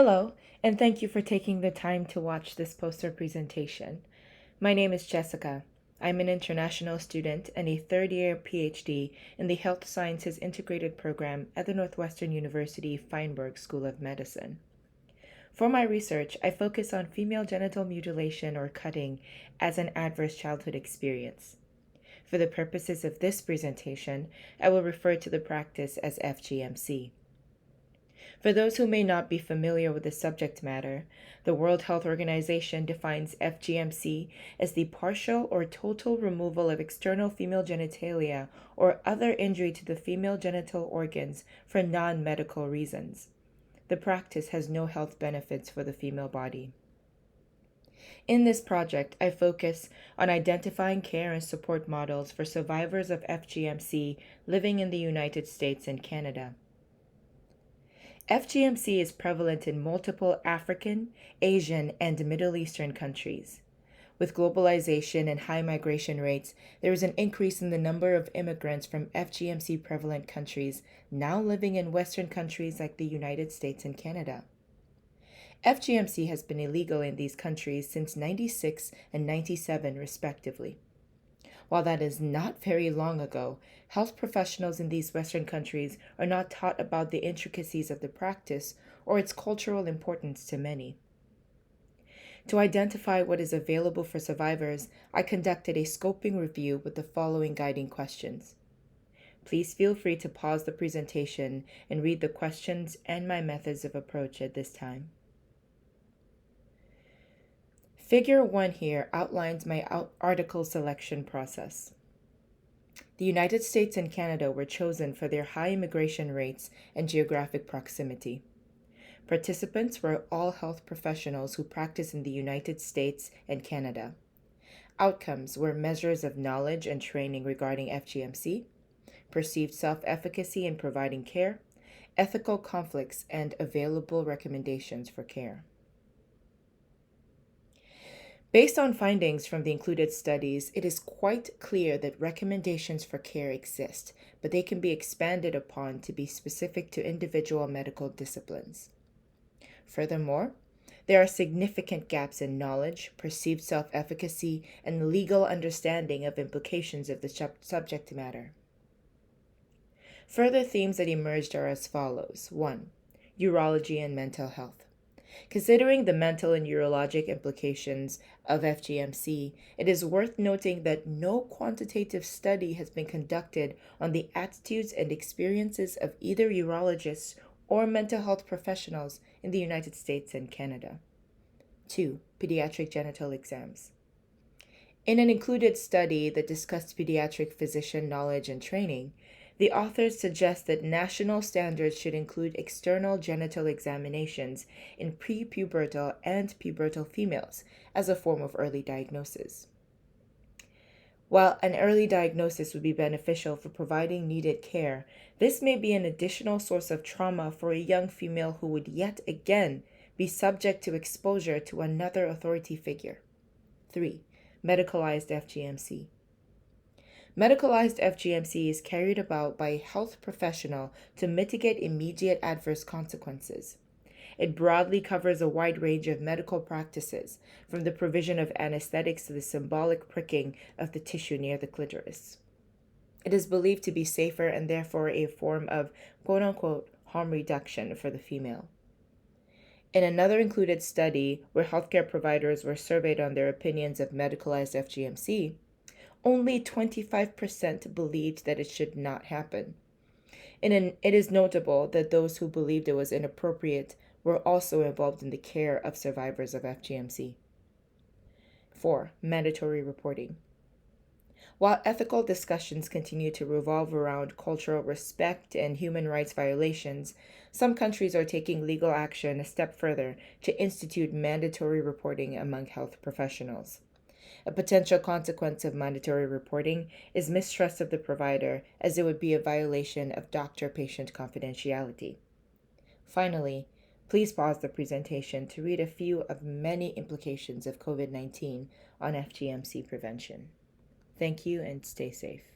Hello, and thank you for taking the time to watch this poster presentation. My name is Jessica. I'm an international student and a third-year PhD in the Health Sciences Integrated Program at the Northwestern University Feinberg School of Medicine. For my research, I focus on female genital mutilation or cutting as an adverse childhood experience. For the purposes of this presentation, I will refer to the practice as FGMC. For those who may not be familiar with the subject matter, the World Health Organization defines FGMC as the partial or total removal of external female genitalia or other injury to the female genital organs for non-medical reasons. The practice has no health benefits for the female body. In this project, I focus on identifying care and support models for survivors of FGMC living in the United States and Canada. FGMC is prevalent in multiple African, Asian, and Middle Eastern countries. With globalization and high migration rates, there is an increase in the number of immigrants from FGMC prevalent countries now living in Western countries like the United States and Canada. FGMC has been illegal in these countries since 96 and 97 respectively. While that is not very long ago, health professionals in these Western countries are not taught about the intricacies of the practice or its cultural importance to many. To identify what is available for survivors, I conducted a scoping review with the following guiding questions. Please feel free to pause the presentation and read the questions and my methods of approach at this time. Figure 1 here outlines my article selection process. The United States and Canada were chosen for their high immigration rates and geographic proximity. Participants were all health professionals who practice in the United States and Canada. Outcomes were measures of knowledge and training regarding FGMC, perceived self-efficacy in providing care, ethical conflicts, and available recommendations for care. Based on findings from the included studies, it is quite clear that recommendations for care exist, but they can be expanded upon to be specific to individual medical disciplines. Furthermore, there are significant gaps in knowledge, perceived self-efficacy, and legal understanding of implications of the subject matter. Further themes that emerged are as follows. 1. Urology and mental health. Considering the mental and urologic implications of FGMC, it is worth noting that no quantitative study has been conducted on the attitudes and experiences of either urologists or mental health professionals in the United States and Canada. 2. Pediatric genital exams. In an included study that discussed pediatric physician knowledge and training, the authors suggest that national standards should include external genital examinations in prepubertal and pubertal females as a form of early diagnosis. While an early diagnosis would be beneficial for providing needed care, this may be an additional source of trauma for a young female who would yet again be subject to exposure to another authority figure. 3. Medicalized FGMC. Medicalized FGMC is carried about by a health professional to mitigate immediate adverse consequences. It broadly covers a wide range of medical practices, from the provision of anesthetics to the symbolic pricking of the tissue near the clitoris. It is believed to be safer and therefore a form of quote-unquote harm reduction for the female. In another included study where healthcare providers were surveyed on their opinions of medicalized FGMC, only 25% believed that it should not happen. It is notable that those who believed it was inappropriate were also involved in the care of survivors of FGMC. 4. Mandatory reporting. While ethical discussions continue to revolve around cultural respect and human rights violations, some countries are taking legal action a step further to institute mandatory reporting among health professionals. A potential consequence of mandatory reporting is mistrust of the provider, as it would be a violation of doctor-patient confidentiality. Finally, please pause the presentation to read a few of many implications of COVID-19 on FGMC prevention. Thank you and stay safe.